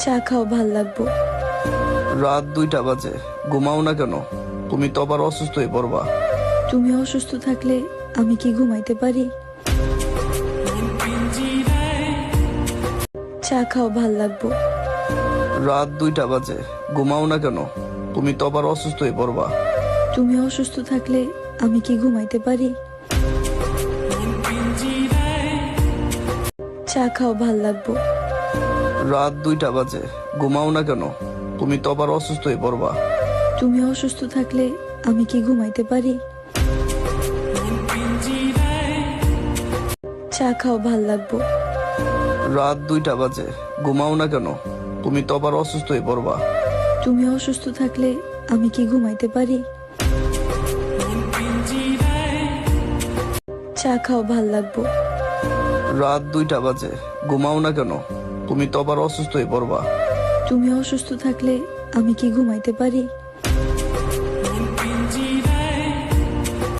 চা খাও, ভাল লাগবো। রাত 2টা বাজে, ঘুমাও না কেন? তুমি তো আবার অসুস্থ হয়ে পড়বা। তুমি অসুস্থ থাকলে আমি কি ঘুমাইতে পারি? চা খাও, ভাল লাগবো। রাত 2টা বাজে, ঘুমাও না কেন? তুমি তো আবার অসুস্থ হয়ে পড়বা। তুমি অসুস্থ থাকলে আমি কি ঘুমাইতে পারি? চা খাও, ভাল লাগবো। রাত 2টা বাজে, ঘুমাও না কেন? তুমি তো আবার অসুস্থ হয়ে পড়বা। তুমি অসুস্থ থাকলে আমি কি ঘুমাইতে পারি? চা খাও, ভাল লাগবো। রাত 2টা বাজে, ঘুমাও না কেন? তুমি তো আবার অসুস্থ হয়ে পড়বা। তুমি অসুস্থ থাকলে আমি কি ঘুমাইতে পারি? চা খাও, ভাল লাগবো। রাত 2টা বাজে, ঘুমাও না কেন? তুমি তো আবার অসুস্থ হয়ে পড়বা। তুমি অসুস্থ থাকলে আমি কি ঘুমাইতে পারি?